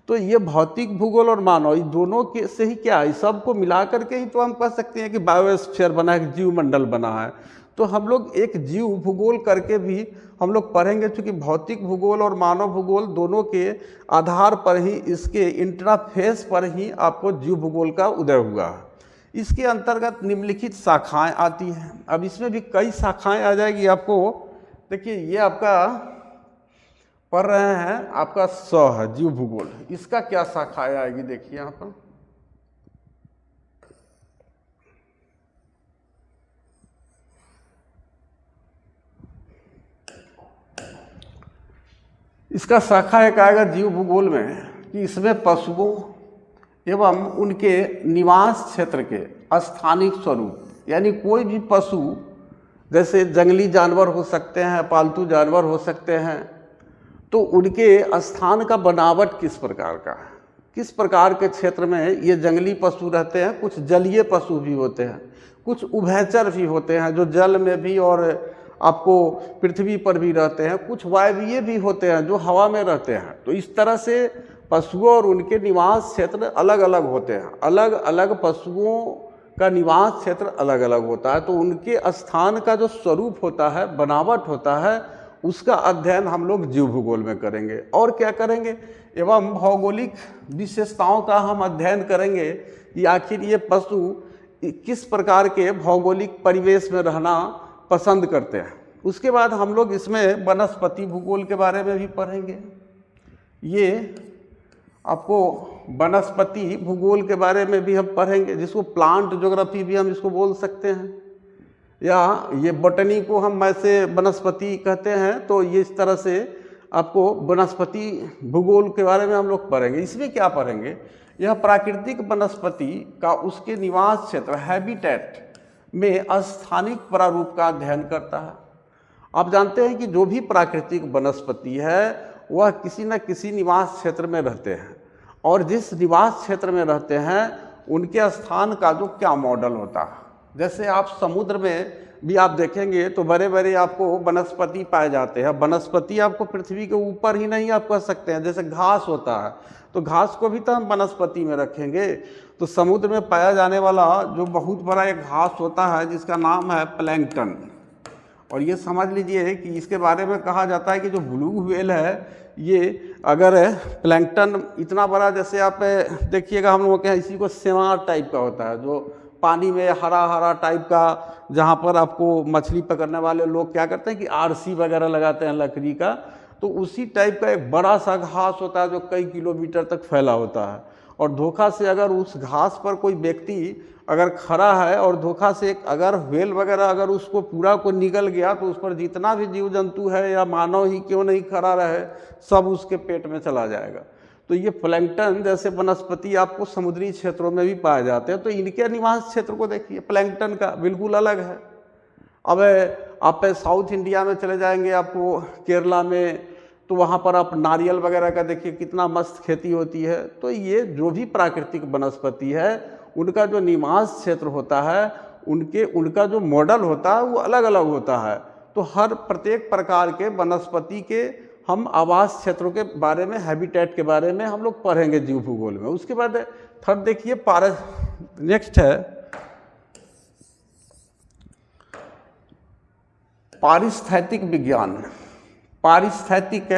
तो ये भौतिक भूगोल और मानव, ये दोनों के से ही क्या है, सबको मिला करके ही तो हम कह सकते हैं कि बायोस्फीयर बना है, जीव मंडल बना है। तो हम लोग एक जीव भूगोल करके भी हम लोग पढ़ेंगे, क्योंकि भौतिक भूगोल और मानव भूगोल दोनों के आधार पर ही, इसके इंटरफेस पर ही आपको जीव भूगोल का उदय हुआ। इसके अंतर्गत निम्नलिखित शाखाएं आती हैं। अब इसमें भी कई शाखाएं आ जाएगी आपको। देखिए, ये आपका पढ़ रहे हैं, आपका 100 है जीव भूगोल, इसका क्या शाखाएं आएगी देखिए यहाँ पर। इसका शाखा एक आएगा जीव भूगोल में कि इसमें पशुओं एवं उनके निवास क्षेत्र के स्थानिक स्वरूप, यानी कोई भी पशु, जैसे जंगली जानवर हो सकते हैं, पालतू जानवर हो सकते हैं, तो उनके स्थान का बनावट किस प्रकार का है, किस प्रकार के क्षेत्र में ये जंगली पशु रहते हैं। कुछ जलीय पशु भी होते हैं, कुछ उभयचर भी होते हैं जो जल में भी और आपको पृथ्वी पर भी रहते हैं, कुछ वायवीय भी होते हैं जो हवा में रहते हैं। तो इस तरह से पशुओं और उनके निवास क्षेत्र अलग अलग होते हैं, अलग अलग पशुओं का निवास क्षेत्र अलग अलग होता है। तो उनके स्थान का जो स्वरूप होता है, बनावट होता है, उसका अध्ययन हम लोग जीव भूगोल में करेंगे। और क्या करेंगे, एवं भौगोलिक विशेषताओं का हम अध्ययन करेंगे कि आखिर ये पशु किस प्रकार के भौगोलिक परिवेश में रहना पसंद करते हैं। उसके बाद हम लोग इसमें वनस्पति भूगोल के बारे में भी पढ़ेंगे। ये आपको वनस्पति भूगोल के बारे में भी हम पढ़ेंगे, जिसको प्लांट ज्योग्राफी भी हम इसको बोल सकते हैं, या ये बॉटनी को हम ऐसे वनस्पति कहते हैं। तो ये इस तरह से आपको वनस्पति भूगोल के बारे में हम लोग पढ़ेंगे। इसमें क्या पढ़ेंगे, यह प्राकृतिक वनस्पति का उसके निवास क्षेत्र, हैबिटेट में स्थानिक प्रारूप का अध्ययन करता है। आप जानते हैं कि जो भी प्राकृतिक वनस्पति है वह किसी न किसी निवास क्षेत्र में रहते हैं, और जिस निवास क्षेत्र में रहते हैं उनके स्थान का जो क्या मॉडल होता है। जैसे आप समुद्र में भी आप देखेंगे तो बड़े बड़े आपको वनस्पति पाए जाते हैं। वनस्पति आपको पृथ्वी के ऊपर ही नहीं आप कह सकते हैं, जैसे घास होता है तो घास को भी तो हम वनस्पति में रखेंगे। तो समुद्र में पाया जाने वाला जो बहुत बड़ा एक घास होता है जिसका नाम है प्लैंकटन, और ये समझ लीजिए कि इसके बारे में कहा जाता है कि जो ब्लू व्हेल है, ये अगर प्लैंकटन इतना बड़ा, जैसे आप देखिएगा हम लोग के यहाँ इसी को सेवार टाइप का होता है, जो पानी में हरा हरा टाइप का, जहाँ पर आपको मछली पकड़ने वाले लोग क्या करते हैं कि आरसी वगैरह लगाते हैं लकड़ी का, तो उसी टाइप का एक बड़ा सा घास होता है जो कई किलोमीटर तक फैला होता है। और धोखा से अगर उस घास पर कोई व्यक्ति अगर खड़ा है और धोखा से अगर व्हेल वगैरह अगर उसको पूरा को निगल गया, तो उस पर जितना भी जीव जंतु है या मानव ही क्यों नहीं खड़ा रहे, सब उसके पेट में चला जाएगा। तो ये प्लैंकटन जैसे वनस्पति आपको समुद्री क्षेत्रों में भी पाए जाते हैं। तो इनके निवास क्षेत्र को देखिए, प्लैंकटन का बिल्कुल अलग है। अब आप साउथ इंडिया में चले जाएंगे, आपको केरला में, तो वहाँ पर आप नारियल वगैरह का देखिए कितना मस्त खेती होती है। तो ये जो भी प्राकृतिक वनस्पति है उनका जो निवास क्षेत्र होता है, उनका जो मॉडल होता है वो अलग अलग होता है। तो हर प्रत्येक प्रकार के वनस्पति के हम आवास क्षेत्रों के बारे में, हैबिटेट के बारे में हम लोग पढ़ेंगे जीव भूगोल में। उसके बाद थर्ड देखिए, नेक्स्ट है पारिस्थितिक विज्ञान। पारिस्थितिक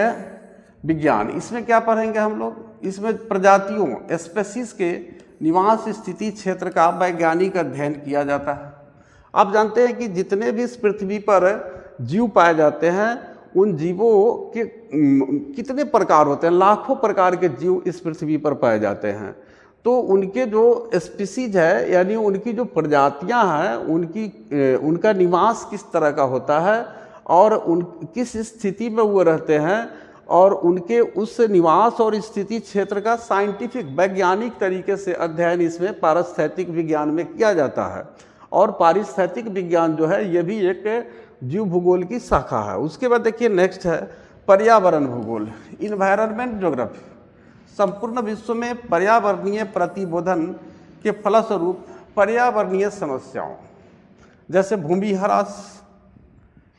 विज्ञान, इसमें क्या पढ़ेंगे हम लोग, इसमें प्रजातियों, स्पेसीज के निवास स्थिति क्षेत्र का वैज्ञानिक अध्ययन किया जाता है। आप जानते हैं कि जितने भी इस पृथ्वी पर जीव पाए जाते हैं, उन जीवों के कितने प्रकार होते हैं, लाखों प्रकार के जीव इस पृथ्वी पर पाए जाते हैं। तो उनके जो स्पीसीज है यानी उनकी जो प्रजातियां हैं उनका निवास किस तरह का होता है और उन किस स्थिति में वो रहते हैं और उनके उस निवास और स्थिति क्षेत्र का साइंटिफिक वैज्ञानिक तरीके से अध्ययन इसमें पारिस्थितिक विज्ञान में किया जाता है। और पारिस्थितिक विज्ञान जो है ये भी एक जीव भूगोल की शाखा है। उसके बाद देखिए नेक्स्ट है पर्यावरण भूगोल, इन्वायरमेंट ज्योग्राफी। संपूर्ण विश्व में पर्यावरणीय प्रतिबोधन के फलस्वरूप पर्यावरणीय समस्याओं जैसे भूमि ह्रास,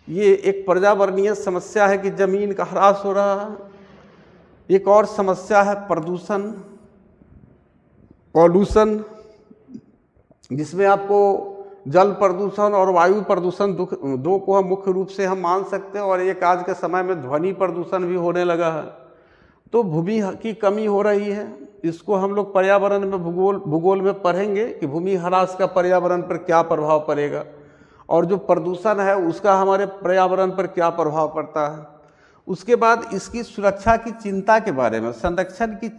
ये एक पर्यावरणीय समस्या है कि जमीन का ह्रास हो रहा है। एक और समस्या है पॉल्यूशन, जिसमें आपको जल प्रदूषण और वायु प्रदूषण दो को हम मुख्य रूप से हम मान सकते हैं। और एक आज के समय में ध्वनि प्रदूषण भी होने लगा है। तो भूमि की कमी हो रही है, इसको हम लोग पर्यावरण में भूगोल में पढ़ेंगे कि भूमि ह्रास का पर्यावरण पर क्या प्रभाव पड़ेगा और जो प्रदूषण है उसका हमारे पर्यावरण पर क्या प्रभाव पड़ता है। उसके बाद इसकी सुरक्षा की चिंता के बारे में, संरक्षण की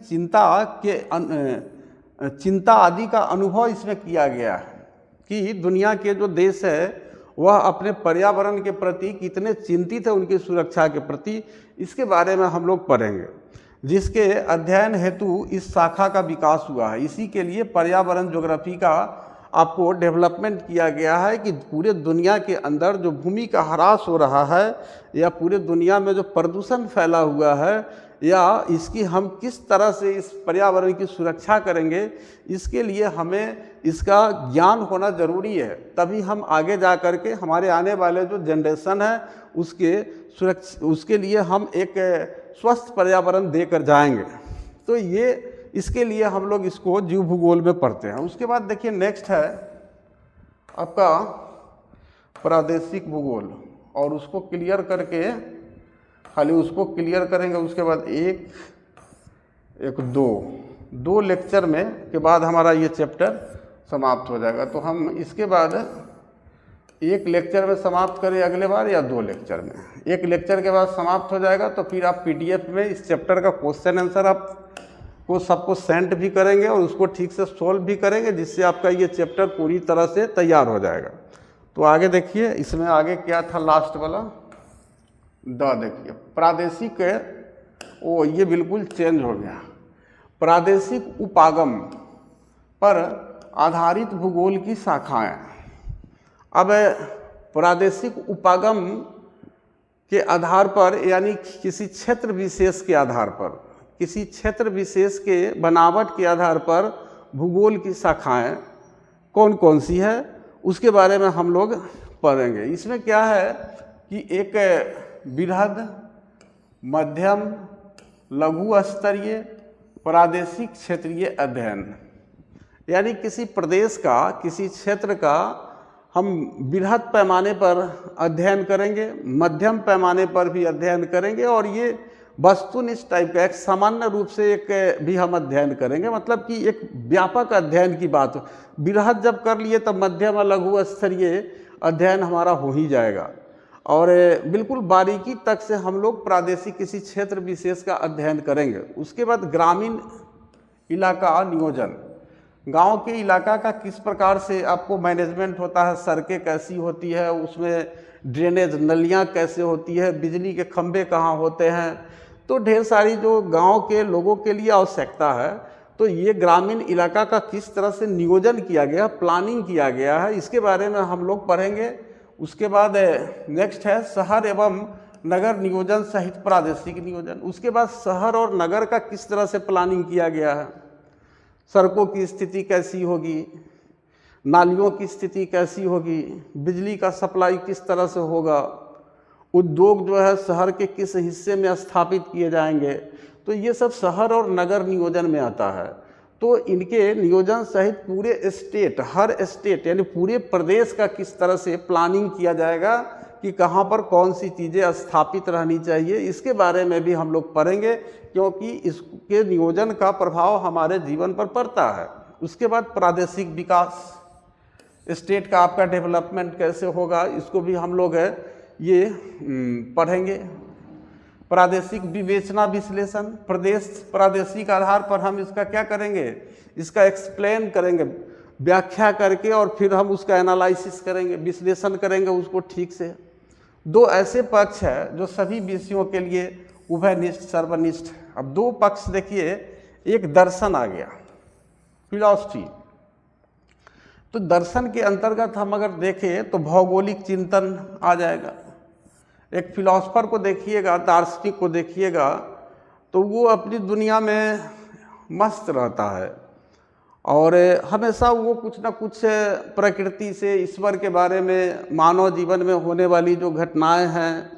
चिंता आदि का अनुभव इसमें किया गया है कि दुनिया के जो देश है वह अपने पर्यावरण के प्रति कितने चिंतित है, उनकी सुरक्षा के प्रति, इसके बारे में हम लोग पढ़ेंगे, जिसके अध्ययन हेतु इस शाखा का विकास हुआ है। इसी के लिए पर्यावरण ज्योग्राफी का आपको डेवलपमेंट किया गया है कि पूरे दुनिया के अंदर जो भूमि का ह्रास हो रहा है या पूरे दुनिया में जो प्रदूषण फैला हुआ है या इसकी हम किस तरह से इस पर्यावरण की सुरक्षा करेंगे, इसके लिए हमें इसका ज्ञान होना ज़रूरी है। तभी हम आगे जा कर के हमारे आने वाले जो जनरेशन है उसके लिए हम एक स्वस्थ पर्यावरण देकर जाएंगे। तो ये इसके लिए हम लोग इसको जीव भूगोल में पढ़ते हैं। उसके बाद देखिए नेक्स्ट है आपका प्रादेशिक भूगोल, और उसको क्लियर करके खाली उसको क्लियर करेंगे। उसके बाद दो लेक्चर में के बाद हमारा ये चैप्टर समाप्त हो जाएगा। तो हम इसके बाद एक लेक्चर में समाप्त करें अगले बार या 2 लेक्चर में। एक लेक्चर के बाद समाप्त हो जाएगा तो फिर आप PDF में इस चैप्टर का क्वेश्चन आंसर आपको सबको सेंड भी करेंगे और उसको ठीक से सोल्व भी करेंगे, जिससे आपका ये चैप्टर पूरी तरह से तैयार हो जाएगा। तो आगे देखिए इसमें आगे क्या था लास्ट वाला देखिए प्रादेशिक, ये बिल्कुल चेंज हो गया। प्रादेशिक उपागम पर आधारित भूगोल की शाखाएं। अब प्रादेशिक उपागम के आधार पर यानी किसी क्षेत्र विशेष के आधार पर, किसी क्षेत्र विशेष के बनावट के आधार पर भूगोल की शाखाएं कौन कौन सी है उसके बारे में हम लोग पढ़ेंगे। इसमें क्या है कि एक बृहद, मध्यम, लघु स्तरीय, प्रादेशिक क्षेत्रीय अध्ययन, यानी किसी प्रदेश का, किसी क्षेत्र का हम बृहद पैमाने पर अध्ययन करेंगे, मध्यम पैमाने पर भी अध्ययन करेंगे और ये वस्तुनिष्ठ टाइप का एक सामान्य रूप से एक भी हम अध्ययन करेंगे। मतलब कि एक व्यापक अध्ययन की बात, बृहद जब कर लिए तब मध्यम और लघु स्तरीय अध्ययन हमारा हो ही जाएगा। और बिल्कुल बारीकी तक से हम लोग प्रादेशिक किसी क्षेत्र विशेष का अध्ययन करेंगे। उसके बाद ग्रामीण इलाका नियोजन, गांव के इलाका का किस प्रकार से आपको मैनेजमेंट होता है, सड़कें कैसी होती है, उसमें ड्रेनेज नलियां कैसे होती है, बिजली के खंभे कहाँ होते हैं, तो ढेर सारी जो गांव के लोगों के लिए आवश्यकता है। तो ये ग्रामीण इलाका का किस तरह से नियोजन किया गया, प्लानिंग किया गया है, इसके बारे में हम लोग पढ़ेंगे। उसके बाद नेक्स्ट है शहर एवं नगर नियोजन सहित प्रादेशिक नियोजन। उसके बाद शहर और नगर का किस तरह से प्लानिंग किया गया है, सड़कों की स्थिति कैसी होगी, नालियों की स्थिति कैसी होगी, बिजली का सप्लाई किस तरह से होगा, उद्योग जो है शहर के किस हिस्से में स्थापित किए जाएंगे, तो ये सब शहर और नगर नियोजन में आता है। तो इनके नियोजन सहित पूरे स्टेट, हर स्टेट यानी पूरे प्रदेश का किस तरह से प्लानिंग किया जाएगा कि कहाँ पर कौन सी चीज़ें स्थापित रहनी चाहिए, इसके बारे में भी हम लोग पढ़ेंगे, क्योंकि इसके नियोजन का प्रभाव हमारे जीवन पर पड़ता है। उसके बाद प्रादेशिक विकास, स्टेट का आपका डेवलपमेंट कैसे होगा, इसको भी हम लोग ये पढ़ेंगे। प्रादेशिक विवेचना विश्लेषण, प्रदेश प्रादेशिक आधार पर हम इसका क्या करेंगे, इसका एक्सप्लेन करेंगे, व्याख्या करके, और फिर हम उसका एनालिसिस करेंगे, विश्लेषण करेंगे उसको ठीक से। दो ऐसे पक्ष है जो सभी विषयों के लिए उभयनिष्ठ सर्वनिष्ठ है। अब दो पक्ष देखिए, एक दर्शन आ गया, फिलॉसफी। तो दर्शन के अंतर्गत हम अगर देखें तो भौगोलिक चिंतन आ जाएगा। एक फिलॉसफर को देखिएगा, दार्शनिक को देखिएगा, तो वो अपनी दुनिया में मस्त रहता है और हमेशा वो कुछ ना कुछ प्रकृति से, ईश्वर के बारे में, मानव जीवन में होने वाली जो घटनाएं हैं,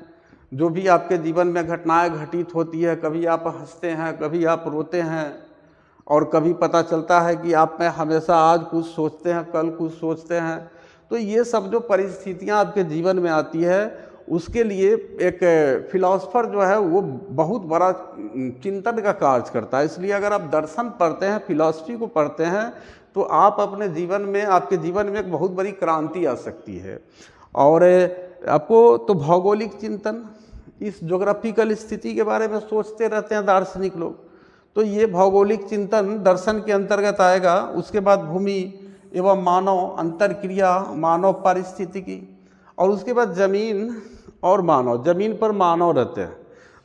जो भी आपके जीवन में घटनाएं घटित होती है, कभी आप हंसते हैं, कभी आप रोते हैं, और कभी पता चलता है कि आप में हमेशा आज कुछ सोचते हैं, कल कुछ सोचते हैं। तो ये सब जो परिस्थितियां आपके जीवन में आती है, उसके लिए एक फिलॉसफर जो है वो बहुत बड़ा चिंतन का कार्य करता है। इसलिए अगर आप दर्शन पढ़ते हैं, फिलॉसफी को पढ़ते हैं, तो आप अपने जीवन में, आपके जीवन में एक बहुत बड़ी क्रांति आ सकती है। और आपको तो भौगोलिक चिंतन, इस ज्योग्राफिकल स्थिति के बारे में सोचते रहते हैं दार्शनिक लोग, तो ये भौगोलिक चिंतन दर्शन के अंतर्गत आएगा। उसके बाद भूमि एवं मानव अंतरक्रिया, मानव पारिस्थितिकी, और उसके बाद जमीन और मानव, जमीन पर मानव रहते हैं।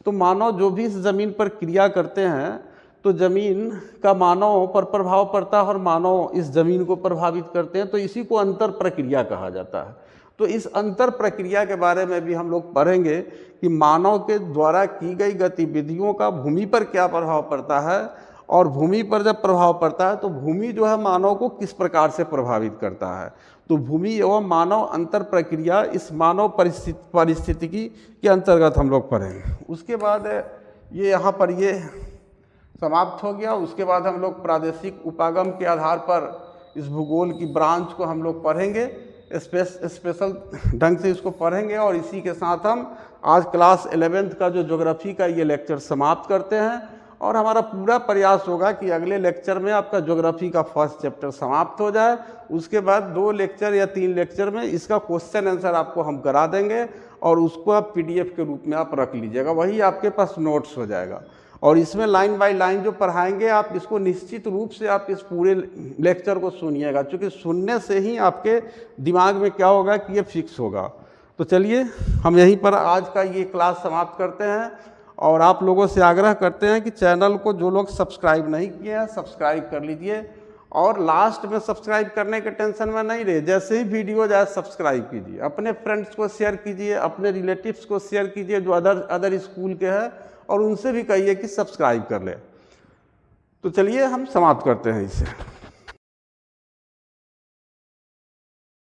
तो मानव जो भी इस जमीन पर क्रिया करते हैं, तो जमीन का मानव पर प्रभाव पड़ता है और मानव इस जमीन को प्रभावित करते हैं, तो इसी को अंतर प्रक्रिया कहा जाता है। तो इस अंतर प्रक्रिया के बारे में भी हम लोग पढ़ेंगे कि मानव के द्वारा की गई गतिविधियों का भूमि पर क्या प्रभाव पड़ता है, और भूमि पर जब प्रभाव पड़ता है तो भूमि जो है मानव को किस प्रकार से प्रभावित करता है। तो भूमि एवं मानव अंतर प्रक्रिया इस मानव परिस्थितिकी के अंतर्गत हम लोग पढ़ेंगे। उसके बाद ये यहाँ पर ये समाप्त हो गया। उसके बाद हम लोग प्रादेशिक उपागम के आधार पर इस भूगोल की ब्रांच को हम लोग पढ़ेंगे, स्पेशल ढंग से इसको पढ़ेंगे। और इसी के साथ हम आज क्लास 11th का जो ज्योग्राफी का ये लेक्चर समाप्त करते हैं, और हमारा पूरा प्रयास होगा कि अगले लेक्चर में आपका ज्योग्राफी का फर्स्ट चैप्टर समाप्त हो जाए। उसके बाद 2 लेक्चर या 3 लेक्चर में इसका क्वेश्चन आंसर आपको हम करा देंगे, और उसको आप PDF के रूप में आप रख लीजिएगा, वही आपके पास नोट्स हो जाएगा। और इसमें लाइन बाय लाइन जो पढ़ाएंगे आप, इसको निश्चित रूप से आप इस पूरे लेक्चर को सुनिएगा, क्योंकि सुनने से ही आपके दिमाग में क्या होगा कि ये फिक्स होगा। तो चलिए हम यहीं पर आज का ये क्लास समाप्त करते हैं, और आप लोगों से आग्रह करते हैं कि चैनल को जो लोग सब्सक्राइब नहीं किए हैं सब्सक्राइब कर लीजिए। और लास्ट में सब्सक्राइब करने के टेंशन में नहीं रहे, जैसे ही वीडियो जाए सब्सक्राइब कीजिए, अपने फ्रेंड्स को शेयर कीजिए, अपने रिलेटिव्स को शेयर कीजिए जो अदर स्कूल के हैं, और उनसे भी कहिए कि सब्सक्राइब कर ले। तो चलिए हम समाप्त करते हैं इसे।